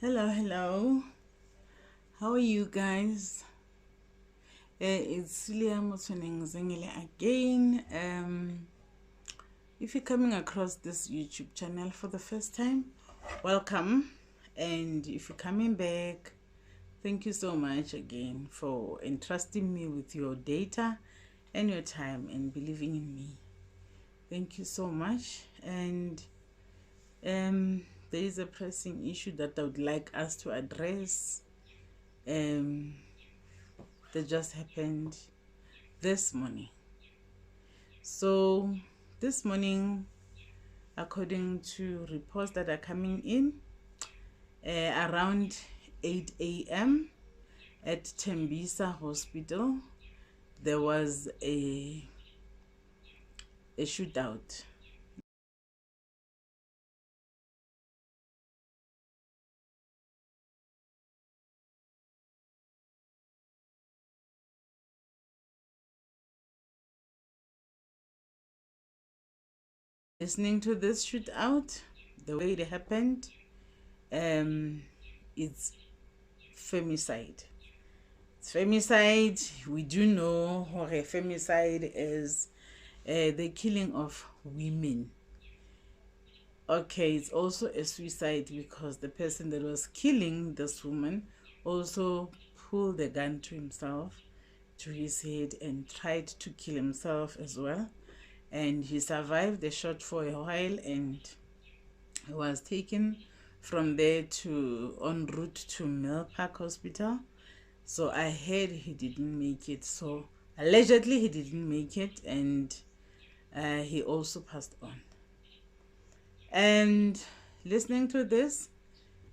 Hello. How are you guys? It's Celia Motsoneng Zengele again. If you're coming across this YouTube channel for the first time, welcome. And if you're coming back, thank you so much again for entrusting me with your data and your time and believing in me. Thank you so much. And there is a pressing issue that I would like us to address that just happened this morning. So this morning, according to reports that are coming in, around 8 a.m. at Tembisa hospital, there was a shootout. Listening to this shootout, the way it happened, it's femicide. It's femicide. We do know what a femicide is, the killing of women. Okay, it's also a suicide because the person that was killing this woman also pulled the gun to himself, to his head, and tried to kill himself as well. And he survived the shot for a while, and he was taken from there to en route to Mill Park Hospital. So I heard he didn't make it. So allegedly he didn't make it, and he also passed on. And listening to this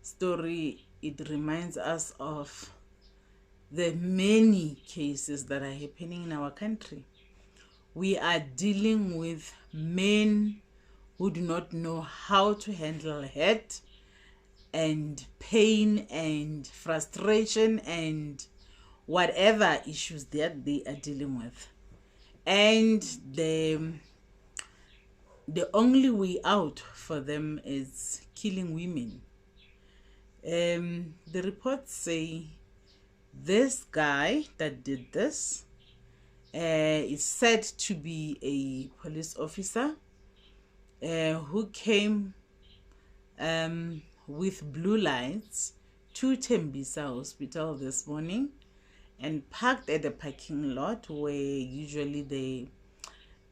story, it reminds us of the many cases that are happening in our country. We are dealing with men who do not know how to handle hurt and pain and frustration and whatever issues that they are dealing with. And the only way out for them is killing women. The reports say this guy that did this is said to be a police officer who came with blue lights to Tembisa hospital this morning and parked at the parking lot where usually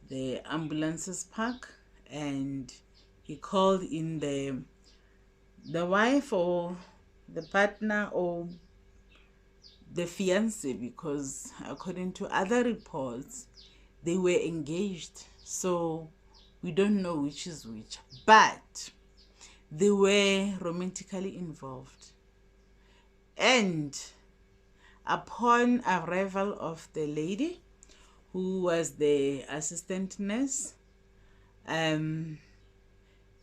the ambulances park, and he called in the wife or the partner or the fiance, because according to other reports they were engaged, so we don't know which is which, but they were romantically involved. And upon arrival of the lady who was the assistant nurse,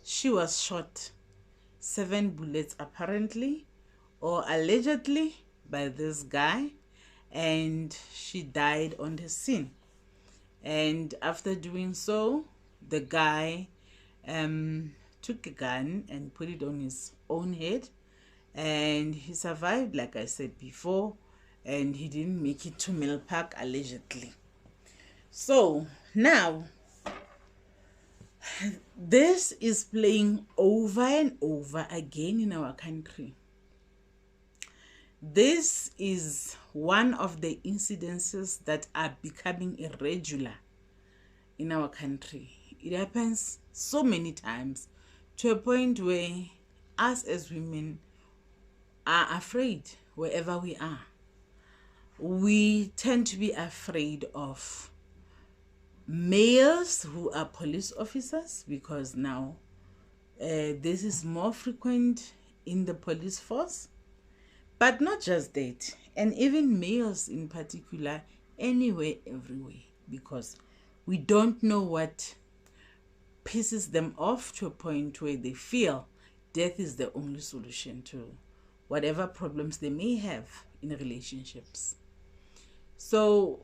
she was shot 7 bullets apparently or allegedly by this guy, and she died on the scene. And after doing so, the guy took a gun and put it on his own head, and he survived, like I said before, and he didn't make it to Mill Park allegedly. So now this is playing over and over again in our country. This is one of the incidences that are becoming irregular in our country. It happens so many times to a point where us as women are afraid wherever we are. We tend to be afraid of males who are police officers, because now this is more frequent in the police force. But not just that, and even males in particular, anywhere, everywhere, because we don't know what pisses them off to a point where they feel death is the only solution to whatever problems they may have in relationships. So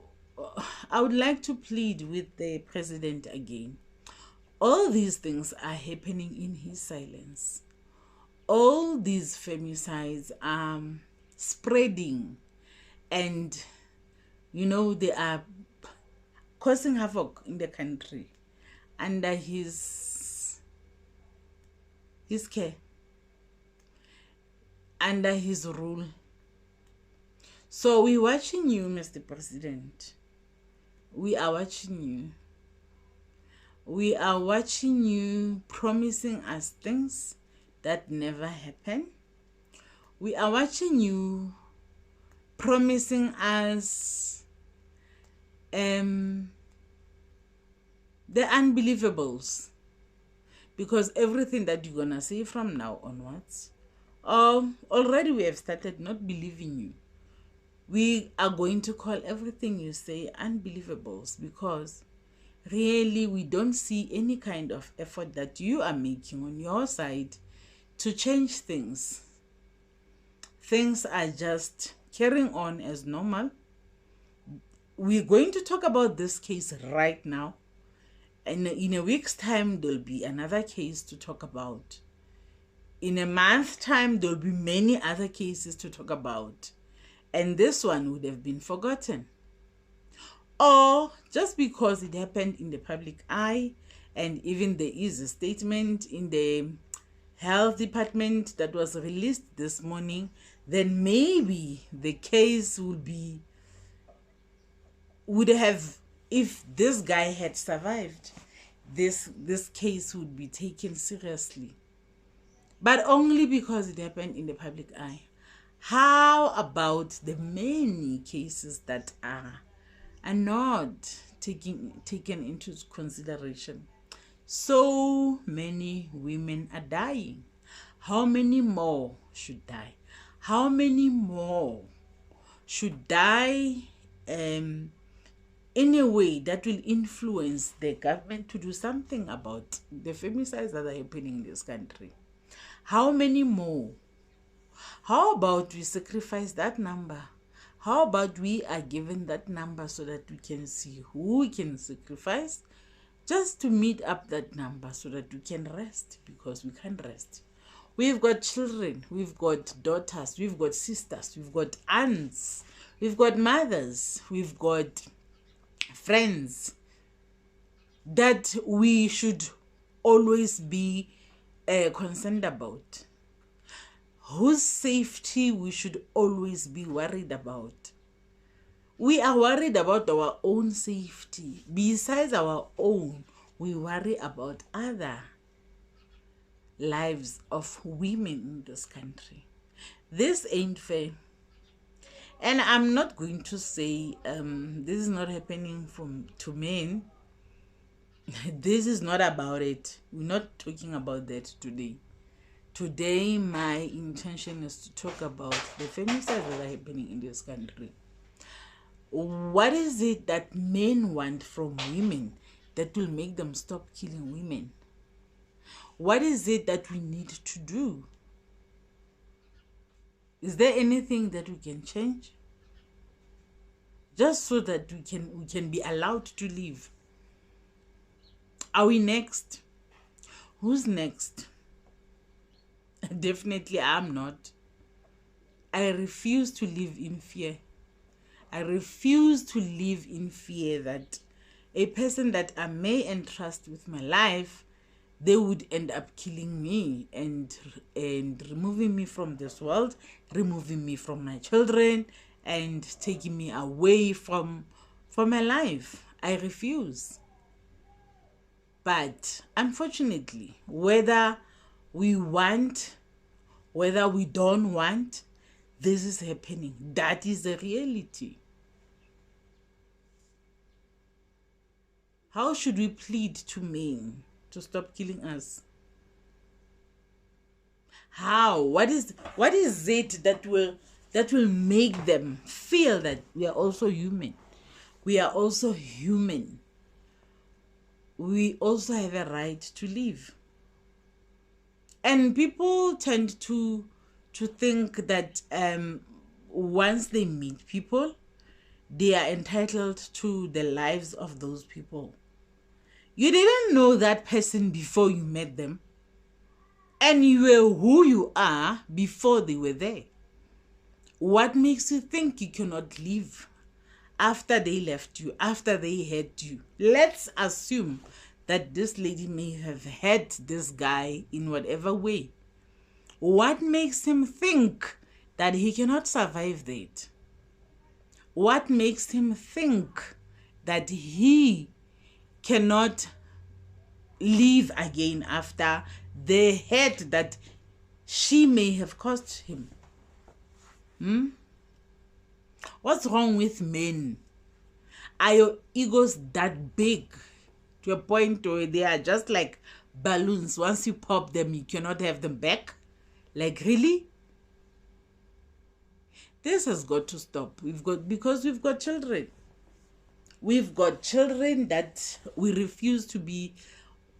I would like to plead with the president again. All these things are happening in his silence. all these femicides are spreading, and they are causing havoc in the country under his care, under his rule. So we're watching you, Mr. President. We are watching you. We are watching you promising us things that never happen. We are watching you promising us the unbelievables, because everything that you're gonna say from now onwards, already we have started not believing you. We are going to call everything you say unbelievables, because really we don't see any kind of effort that you are making on your side to change things. Things are just carrying on as normal. We're going to talk about this case right now, and in a week's time there'll be another case to talk about. In a month's time there'll be many other cases to talk about, and this one would have been forgotten. Or just because it happened in the public eye, and even there is a statement in the health department that was released this morning, then maybe the case would have, if this guy had survived, this case would be taken seriously. But only because it happened in the public eye. How about the many cases that are not taken into consideration? So many women are dying. How many more should die? How many more should die in a way that will influence the government to do something about the femicides that are happening in this country? How many more? How about we sacrifice that number? How about we are given that number so that we can see who we can sacrifice, just to meet up that number so that we can rest, because we can't rest. We've got children, we've got daughters, we've got sisters, we've got aunts, we've got mothers, we've got friends that we should always be concerned about, whose safety we should always be worried about. We are worried about our own safety. Besides our own, we worry about other lives of women in this country. This ain't fair. And I'm not going to say this is not happening to men. This is not about it. We're not talking about that today. Today, my intention is to talk about the femicides that are happening in this country. What is it that men want from women that will make them stop killing women? What is it that we need to do? Is there anything that we can change? Just so that we can be allowed to live. Are we next? Who's next? Definitely I'm not. I refuse to live in fear. I refuse to live in fear that a person that I may entrust with my life, they would end up killing me and removing me from this world, removing me from my children, and taking me away from my life. I refuse. But unfortunately, whether we want, whether we don't want, this is happening. That is the reality. How should we plead to men to stop killing us? How? What is it that will make them feel that we are also human? We are also human. We also have a right to live. And people tend to think that once they meet people, they are entitled to the lives of those people. You didn't know that person before you met them. And you were who you are before they were there. What makes you think you cannot leave after they left you, after they had you? Let's assume that this lady may have had this guy in whatever way. What makes him think that he cannot survive that? What makes him think that he cannot leave again after the hurt that she may have caused him? What's wrong with men? Are your egos that big to a point where they are just like balloons? Once you pop them, you cannot have them back? Like, really? This has got to stop. Because we've got children. We've got children that we refuse to be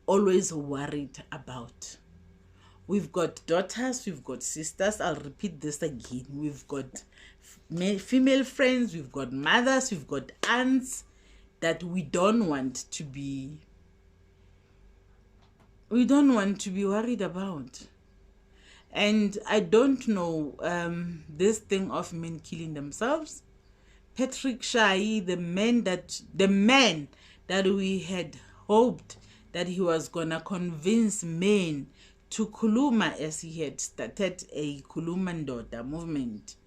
always worried about. We've got daughters, we've got sisters. I'll repeat this again. We've got female friends, we've got mothers, we've got aunts that we don't want to be worried about. And I don't know this thing of men killing themselves. Patrick Shai, the man that we had hoped that he was gonna convince men to Kuluma, as he had started a Kuluma Ndoda movement.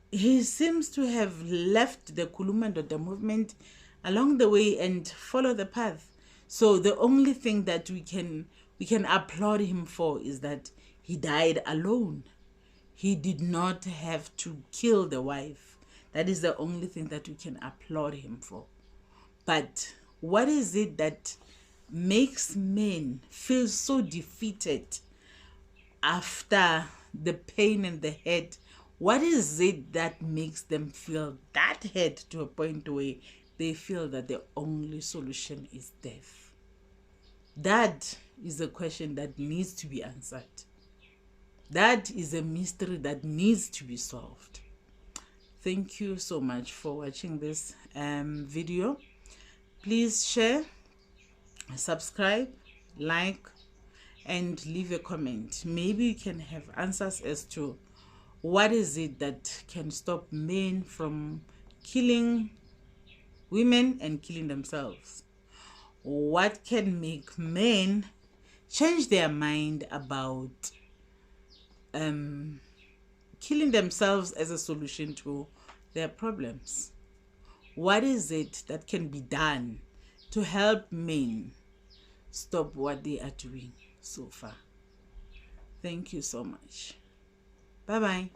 He seems to have left the Kuluma Ndoda movement along the way and follow the path. So the only thing that we can applaud him for is that he died alone. He did not have to kill the wife. That is the only thing that we can applaud him for. But what is it that makes men feel so defeated after the pain and the hurt? What is it that makes them feel that hurt to a point where they feel that the only solution is death? That is a question that needs to be answered. That is a mystery that needs to be solved. Thank you so much for watching this video. Please share, subscribe, like, and leave a comment. Maybe you can have answers as to what is it that can stop men from killing women and killing themselves. What can make men change their mind about killing themselves as a solution to their problems? What is it that can be done to help men stop what they are doing so far? Thank you so much. Bye-bye.